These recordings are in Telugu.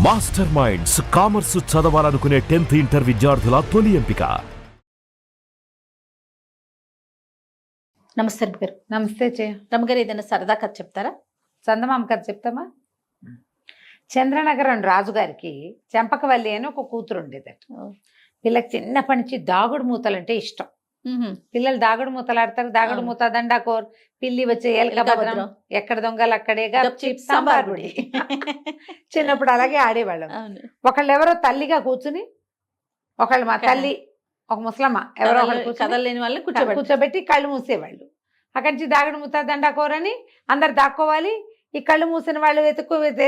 మాస్టర్ మైండ్స్ కామర్స్ చదవాలనుకునే 10th ఇంటర్ విద్యార్థుల తొలి ఎంపిక. నమస్తే గారు. నమస్తే జయ. రమ్మగారు ఏదైనా సరదా కథ చెప్తారా? చందమామ కథ చెప్తామా? చంద్రనగరం రాజుగారికి చెంపకవల్లి అని ఒక కూతురు ఉండేదట. పిల్లకి చిన్నప్పటి నుంచి దాగుడు మూతలు అంటే ఇష్టం. పిల్లలు దాగుడు మూతలు ఆడతారు. దాగుడు మూత, దండాకోర్, పిల్లి వచ్చే ఏలక భద్రం, ఎక్కడ దొంగలు అక్కడేగా, సాంబార్ గుడి. చిన్నప్పుడు అలాగే ఆడేవాళ్ళం. ఒకళ్ళు ఎవరో తల్లిగా కూర్చుని, ఒకళ్ళు మా తల్లి, ఒక ముసలమ్మ ఎవరో ఒకళ్ళు కదలేని వాళ్ళని కూర్చోబెట్టి కళ్ళు మూసేవాళ్ళు. అక్కడి నుంచి దాగుడు మూత, దండాకోర్ అని అందరు దాక్కోవాలి. ఈ కళ్ళు మూసిన వాళ్ళు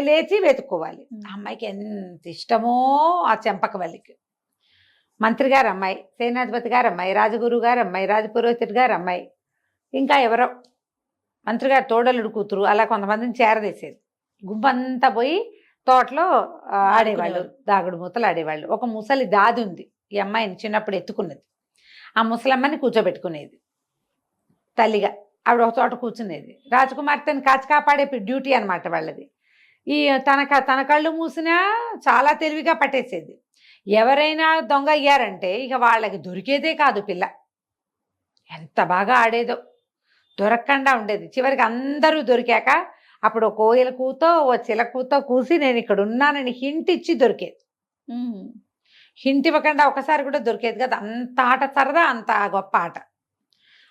లేచి వెతుక్కోవాలి. అమ్మాయికి ఎంత ఇష్టమో ఆ చెంపకవల్లికి. మంత్రి గారు అమ్మాయి, సేనాధిపతి గారు అమ్మాయి, రాజగురు గారు అమ్మాయి, రాజపురోహితుడు గారు అమ్మాయి, ఇంకా ఎవరో మంత్రి గారు తోడలుడు కూతురు, అలా కొంతమందిని చేరదీసేది. గుంపంతా పోయి తోటలో ఆడేవాళ్ళు, దాగుడు మూతలు ఆడేవాళ్ళు. ఒక ముసలి దాది ఉంది, ఈ అమ్మాయిని చిన్నప్పుడు ఎత్తుకున్నది. ఆ ముసలమ్మని కూర్చోబెట్టుకునేది తల్లిగా. ఆవిడ ఒక చోట కూర్చునేది. రాజకుమార్తెని కాచి కాపాడే డ్యూటీ అనమాట వాళ్ళది. ఈ తన కళ్ళు మూసినా చాలా తెలివిగా పట్టేసేది. ఎవరైనా దొంగ అయ్యారంటే ఇక వాళ్ళకి దొరికేదే కాదు పిల్ల. ఎంత బాగా ఆడేదో, దొరకకుండా ఉండేది. చివరికి అందరూ దొరికాక అప్పుడు ఓ కోయిల కూతో ఓ చిల కూతో కూసి నేను ఇక్కడ ఉన్నానని హింట్ ఇచ్చి దొరికేది. హింట్ ఇవ్వకుండా ఒకసారి కూడా దొరికేది కదా. అంత ఆట సరదా, అంత గొప్ప ఆట.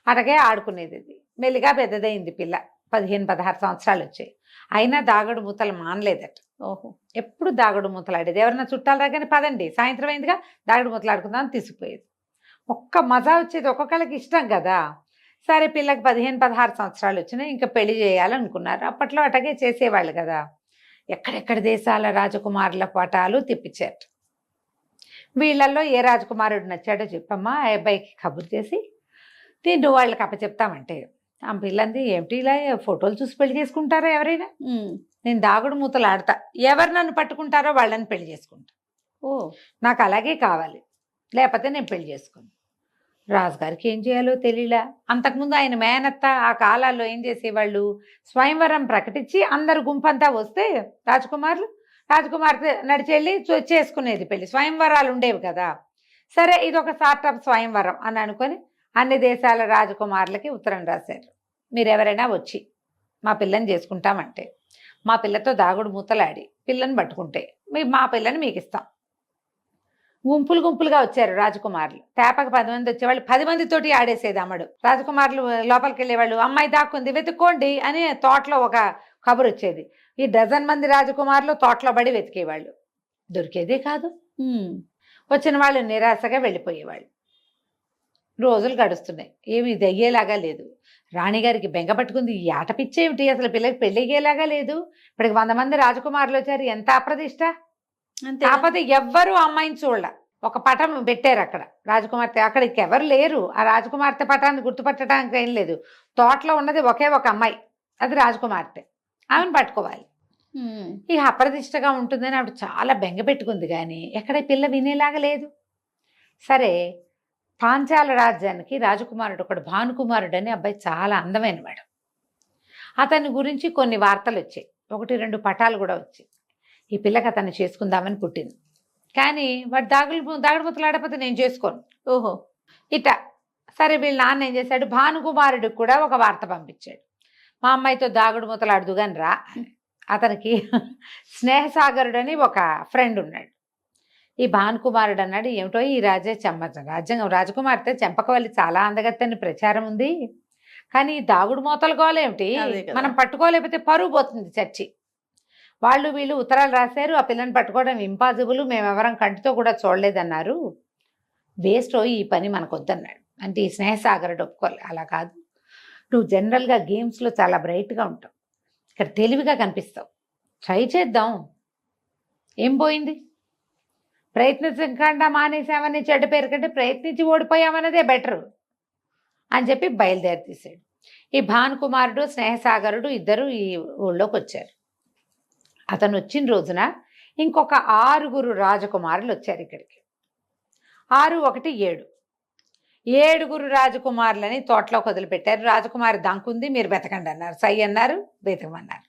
అటగే ఆడుకునేది. ఇది మెల్లిగా పెద్దదైంది పిల్ల. 15-16 సంవత్సరాలు వచ్చాయి. అయినా దాగుడు మూతలు మానలేదట. ఓహో, ఎప్పుడు దాగుడు మూతలు ఆడేది. ఎవరన్నా చుట్టాలు రాగానే పదండి సాయంత్రం అయిందిగా దాగుడు మూతలు ఆడుకుందాం అని తీసుకుపోయేది. ఒక్క మజా వచ్చేది, ఒక్కొక్కళ్ళకి ఇష్టం కదా. సరే పిల్లకి 15-16 సంవత్సరాలు వచ్చినాయి, ఇంకా పెళ్లి చేయాలనుకున్నారు. అప్పట్లో అటగే చేసేవాళ్ళు కదా. ఎక్కడెక్కడ దేశాల రాజకుమారుల పటాలు తిప్పించారు. వీళ్ళల్లో ఏ రాజకుమారుడు నచ్చాడో చెప్పమ్మా, ఆ అబ్బాయికి కబురు చేసి నువ్వు వాళ్ళకి అప్పచెప్తామంటే, ఆ పిల్లంది ఏమిటి ఇలా ఫోటోలు చూసి పెళ్లి చేసుకుంటారా ఎవరైనా? నేను దాగుడు మూతలు ఆడతా, ఎవరు నన్ను పట్టుకుంటారో వాళ్ళని పెళ్లి చేసుకుంటా. నాకు అలాగే కావాలి, లేకపోతే నేను పెళ్లి చేసుకోను. రాజుగారికి ఏం చేయాలో తెలియలా. అంతకుముందు ఆయన మేనత్త ఆ కాలాల్లో ఏం చేసేవాళ్ళు, స్వయంవరం ప్రకటించి అందరు గుంపంతా వస్తే రాజకుమార్తె నడిచెళ్ళి చేసుకునేది పెళ్లి. స్వయంవరాలు ఉండేవి కదా. సరే ఇది ఒక స్టార్టప్ స్వయంవరం అని అనుకొని అన్ని దేశాల రాజకుమారులకి ఉత్తరం రాశారు. మీరు ఎవరైనా వచ్చి మా పిల్లని చేసుకుంటామంటే, మా పిల్లతో దాగుడు మూతలాడి పిల్లని పట్టుకుంటే మా పిల్లని మీకు ఇస్తాం. గుంపులు గుంపులుగా వచ్చారు రాజకుమారులు. తేపకు 10 మంది వచ్చేవాళ్ళు, 10 మందితోటి ఆడేసేది అమ్మడు. రాజకుమారులు లోపలికి వెళ్ళేవాళ్ళు, అమ్మాయి దాక్కుంది వెతుక్కోండి అని తోటలో ఒక కబురు వచ్చేది. ఈ 12 మంది రాజకుమారులు తోటలో పడి వెతికేవాళ్ళు. దొరికేదే కాదు. వచ్చిన వాళ్ళు నిరాశగా వెళ్ళిపోయేవాళ్ళు. రోజులు గడుస్తున్నాయి, ఏమి ఇది అయ్యేలాగా లేదు. రాణిగారికి బెంగ పట్టుకుంది. ఈ ఆట పిచ్చేమిటి, అసలు పిల్లకి పెళ్లి అయ్యేలాగా లేదు. ఇప్పటికి 100 మంది రాజకుమారులు వచ్చారు, ఎంత అప్రదిష్ట. కాకపోతే ఎవ్వరూ అమ్మాయిని చూడాల. ఒక పటం పెట్టారు అక్కడ రాజకుమార్తె, అక్కడికి ఎవరు లేరు. ఆ రాజకుమార్తె పటాన్ని గుర్తుపట్టడానికి ఏం లేదు. తోటలో ఉన్నది ఒకే ఒక అమ్మాయి, అది రాజకుమార్తె. ఆమెను పట్టుకోవాలి. ఇక అప్రదిష్టగా ఉంటుందని ఆవిడ చాలా బెంగ పెట్టుకుంది. కానీ ఎక్కడ పిల్ల వినేలాగా లేదు. సరే, పాంచాల రాజ్యానికి రాజకుమారుడు ఒకడు, భానుకుమారుడు అని అబ్బాయి, చాలా అందమైన వాడు. అతని గురించి కొన్ని వార్తలు వచ్చాయి, 1-2 పటాలు కూడా వచ్చాయి. ఈ పిల్లకి అతన్ని చేసుకుందామని పుట్టింది. కానీ వాడు దాగుడు మూతలు ఆడకపోతే నేను చేసుకోను. ఓహో ఇట. సరే వీళ్ళ నాన్న ఏం చేశాడు, భానుకుమారుడికి కూడా ఒక వార్త పంపించాడు. మా అమ్మాయితో దాగుడు మూతలు ఆడుదు కానీ రా. అతనికి స్నేహసాగరుడు అని ఒక ఫ్రెండ్ ఉన్నాడు. ఈ భానుకుమారుడు అన్నాడు, ఏమిటో ఈ రాజకుమార్తె చెంపకవల్లి చాలా అందగత్తని ప్రచారం ఉంది, కానీ ఈ దాగుడు మూతలు గోలేమిటి, మనం పట్టుకోలేకపోతే పరువు పోతుంది చర్చి. వాళ్ళు వీళ్ళు ఉత్తరాలు రాశారు, ఆ పిల్లని పట్టుకోవడం ఇంపాసిబుల్, మేమెవరం కంటితో కూడా చూడలేదన్నారు, వేస్ట్ ఈ పని మనకు వద్దన్నాడు. అంటే ఈ స్నేహసాగరుడు ఒప్పుకోలే. అలా కాదు, నువ్వు జనరల్గా గేమ్స్లో చాలా బ్రైట్గా ఉంటావు, ఇక్కడ తెలివిగా కనిపిస్తావు, ట్రై చేద్దాం, ఏం పోయింది, ప్రయత్నించకుండా మానేసామని చెడ్డ పేరు కంటే ప్రయత్నించి ఓడిపోయామన్నదే బెటరు అని చెప్పి బయలుదేరి తీశాడు. ఈ భానుకుమారుడు స్నేహసాగరుడు ఇద్దరు ఈ ఊళ్ళోకి వచ్చారు. అతను వచ్చిన రోజున ఇంకొక 6 రాజకుమారులు వచ్చారు ఇక్కడికి. 6 1 7 7 రాజకుమారులని తోటలోకి వదిలిపెట్టారు. రాజకుమారి దంకుంది, మీరు వెతకండి అన్నారు. సై అన్నారు, వెతకమన్నారు.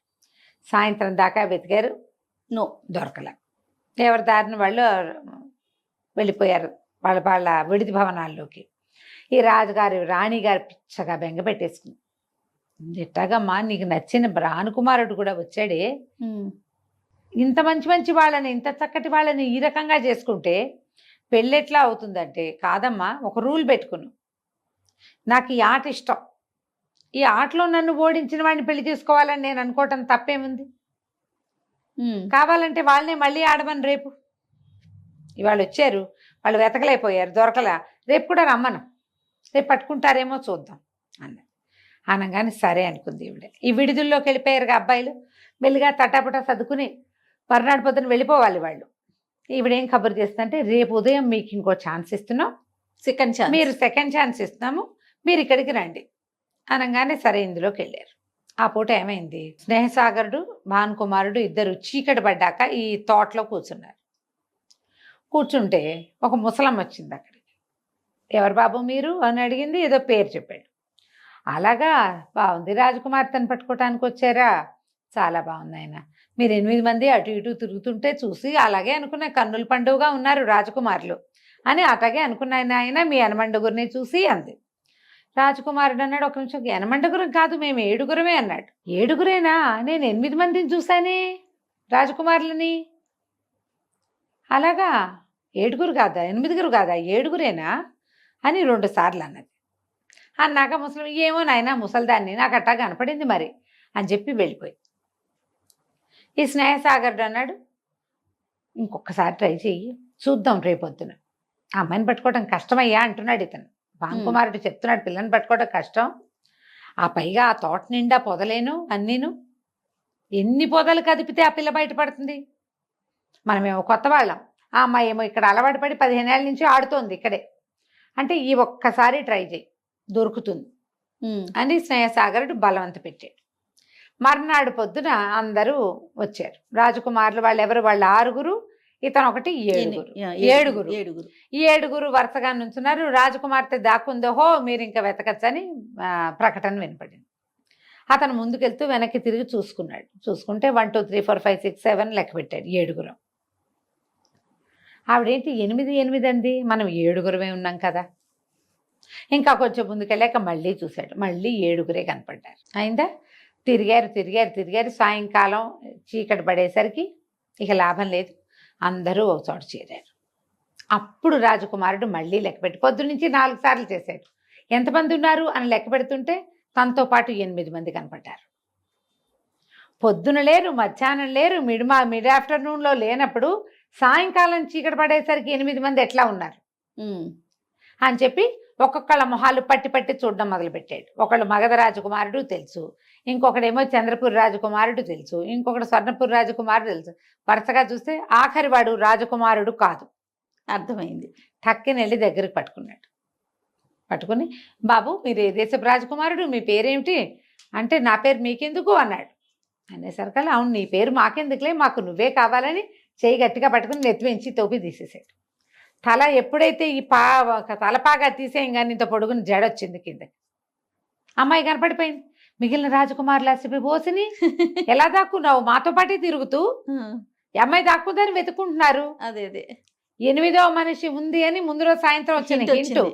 సాయంత్రం దాకా వెతికారు, దొరకలే. ఎవరి దారిని వాళ్ళు వెళ్ళిపోయారు వాళ్ళ వాళ్ళ విడిది భవనాల్లోకి. ఈ రాజుగారు రాణిగారు పిచ్చగా బెంగ పెట్టేసుకుంది. ఎట్టాగమ్మా నీకు నచ్చిన భానుకుమారుడు కూడా వచ్చాడే, ఇంత మంచి మంచి వాళ్ళని ఇంత చక్కటి వాళ్ళని ఈ రకంగా చేసుకుంటే పెళ్ళెట్లా అవుతుందంటే, కాదమ్మా ఒక రూల్ పెట్టుకును, నాకు ఈ ఆట ఇష్టం, ఈ ఆటలో నన్ను ఓడించిన వాడిని పెళ్లి చేసుకోవాలని నేను అనుకోవటం తప్పేముంది, కావాలంటే వాళ్ళనే మళ్ళీ ఆడమని రేపు. ఇవాళ వచ్చారు, వాళ్ళు వెతకలేకపోయారు, దొరకలా, రేపు కూడా రమ్మను, రేపు పట్టుకుంటారేమో చూద్దాం అన్నది. అనగానే సరే అనుకుంది ఈవిడ. ఈ విడుదల్లోకి వెళ్ళిపోయారుగా అబ్బాయిలు, మెల్లిగా తటాపటా సర్దుకుని మర్నాడు పొద్దున వెళ్ళిపోవాలి వాళ్ళు. ఈవిడేం కబురు చేస్తుందంటే, రేపు ఉదయం మీకు ఇంకో ఛాన్స్ ఇస్తున్నాం, సెకండ్ ఛాన్స్, మీరు సెకండ్ ఛాన్స్ ఇస్తున్నాము, మీరు ఇక్కడికి రండి అనగానే సరే ఇందులోకి వెళ్ళారు. ఆ పూట ఏమైంది, స్నేహసాగరుడు భానుకుమారుడు ఇద్దరు చీకటి పడ్డాక ఈ తోటలో కూర్చున్నారు. కూర్చుంటే ఒక ముసలమ్మ వచ్చింది అక్కడికి. ఎవరు బాబు మీరు అని అడిగింది. ఏదో పేరు చెప్పాడు. అలాగా, బాగుంది, రాజకుమార్తెను పట్టుకోవటానికి వచ్చారా, చాలా బాగుంది ఆయన, మీరు 8 మంది అటు ఇటు తిరుగుతుంటే చూసి అలాగే అనుకున్న, కన్నుల పండుగగా ఉన్నారు రాజకుమారులు అని అట్లాగే అనుకున్నాను ఆయన, మీ యనమండుగురిని చూసి అంది. రాజకుమారుడు అన్నాడు, ఒక నిమిషం, యనమండుగురం కాదు, మేము 7గురమే అన్నాడు. 7గురేనా, నేను 8 మందిని చూశానే రాజకుమారులని. అలాగా, 7గురు కాదా, 8గురు కాదా, 7గురేనా అని 2 సార్లు అన్నది. అన్నాక ముసలి, ఏమో నాయన ముసలిదాన్ని, నాకు అట్టా కనపడింది మరి అని చెప్పి వెళ్ళిపోయి. ఈ స్నేహసాగరుడు అన్నాడు, ఇంకొకసారి ట్రై చెయ్యి, చూద్దాం రేపొద్దున. ఆ అమ్మాయిని పట్టుకోవడం కష్టమయ్యా అంటున్నాడు ఇతను. భానుకుమారుడు చెప్తున్నాడు, పిల్లని పట్టుకోవడం కష్టం, ఆ పైగా ఆ తోట నిండా పొదలేను అన్నీను, ఎన్ని పొదలు కదిపితే ఆ పిల్ల బయటపడుతుంది, మనమేమో కొత్త వాళ్ళం, ఆ అమ్మాయి ఏమో ఇక్కడ అలవాటు పడి 15 ఏళ్ళ నుంచి ఆడుతోంది ఇక్కడే, అంటే ఈ ఒక్కసారి ట్రై చేయి, దొరుకుతుంది అని స్నేహసాగరుడు బలవంత పెట్టాడు. మర్నాడు పొద్దున అందరూ వచ్చారు రాజకుమారులు. వాళ్ళు ఎవరు, వాళ్ళు 6గురు, ఇతను ఒకటి 7గురు. ఈ 7గురు వరుసగా నుంచున్నారు. రాజకుమార్తె దాక్కుందో, హో మీరు ఇంకా వెతకచ్చని ప్రకటన వినపడింది. అతను ముందుకెళ్తూ వెనక్కి తిరిగి చూసుకున్నాడు. చూసుకుంటే 1 2 3 4 5 6 7 లెక్క పెట్టాడు, 7గురం. ఆవిడేంటి 8 8 అంది, మనం 7గురమే ఉన్నాం కదా. ఇంకా కొంచెం ముందుకెళ్ళాక మళ్ళీ చూశాడు, మళ్ళీ 7గురే కనపడ్డారు. అయిందా, తిరిగారు తిరిగారు తిరిగారు. సాయంకాలం చీకటి పడేసరికి ఇక లాభం లేదు, అందరూ ఒక చోట చేరారు. అప్పుడు రాజకుమారుడు మళ్ళీ లెక్క పెట్టి, పొద్దున్నుంచి 4 సార్లు చేశాడు, ఎంతమంది ఉన్నారు అని లెక్క పెడుతుంటే తనతో పాటు 8 మంది కనపడ్డారు. పొద్దున లేరు, మధ్యాహ్నం లేరు, మిడ్ ఆఫ్టర్నూన్లో లేనప్పుడు సాయంకాలం చీకటి పడేసరికి 8 మంది ఎట్లా ఉన్నారు అని చెప్పి ఒక్కొక్కళ్ళ మొహాలు పట్టి పట్టి చూడడం మొదలుపెట్టాడు. ఒకళ్ళు మగధ రాజకుమారుడు తెలుసు, ఇంకొకడేమో చంద్రపూర్ రాజకుమారుడు తెలుసు, ఇంకొకడు స్వర్ణపూర్ రాజకుమారుడు తెలుసు. వరుసగా చూస్తే ఆఖరి వాడు రాజకుమారుడు కాదు, అర్థమైంది. టక్కిన వెళ్ళి దగ్గరికి పట్టుకున్నాడు. పట్టుకుని, బాబు మీరు ఏ దేశపు రాజకుమారుడు, మీ పేరేమిటి అంటే, నా పేరు మీకెందుకు అన్నాడు. అనేసరికల్లా, అవును నీ పేరు మాకెందుకులే, మాకు నువ్వే కావాలని చేయి గట్టిగా పట్టుకుని నెత్తివెంచి టోపీ తీసేసాడు. తల ఎప్పుడైతే ఈ తలపాగా తీసేయంగానే ఇంత పొడుగుని జడొచ్చింది కింద. అమ్మాయి కనపడిపోయింది. మిగిలిన రాజకుమారులు అసిపోసిని, ఎలా దాక్కున్నావు, మాతో పాటే తిరుగుతూ ఈ అమ్మాయి దాక్కుందని వెతుకుంటున్నారు. అదే అదే 8వ మనిషి ఉంది అని ముందు రోజు సాయంత్రం వచ్చిన హింటు,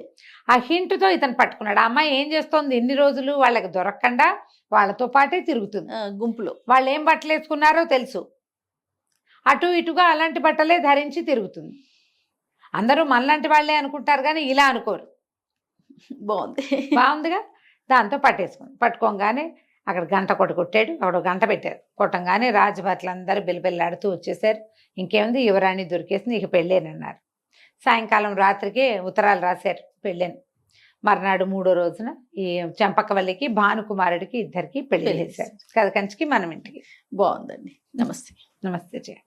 ఆ హింటుతో ఇతను పట్టుకున్నాడు. ఆ అమ్మాయి ఏం చేస్తోంది, ఎన్ని రోజులు వాళ్ళకి దొరకకుండా వాళ్ళతో పాటే తిరుగుతుంది. గుంపులో వాళ్ళు ఏం బట్టలు వేసుకున్నారో తెలుసు, అటు ఇటుగా అలాంటి బట్టలే ధరించి తిరుగుతుంది. అందరూ మనలాంటి వాళ్ళే అనుకుంటారు కానీ ఇలా అనుకోరు. బాగుందిగా. దాంతో పట్టుకోగానే అక్కడ గంట కొట్టాడు. అక్కడ గంట పెట్టారు. కొట్టంగానే రాజభట్లు అందరూ బిలబిల్లాడుతూ వచ్చేసారు. ఇంకేముంది, యువరాణి దొరికేసింది, ఇక పెళ్ళేనన్నారు. సాయంకాలం రాత్రికి ఉత్తరాలు రాశారు పెళ్ళని. మర్నాడు 3వ రోజున ఈ చంపకవల్లికి భానుకుమారుడికి ఇద్దరికి పెళ్లి చేశారు. కథ కంచికి మనం ఇంటికి. బాగుందండి. నమస్తే. నమస్తే జయ.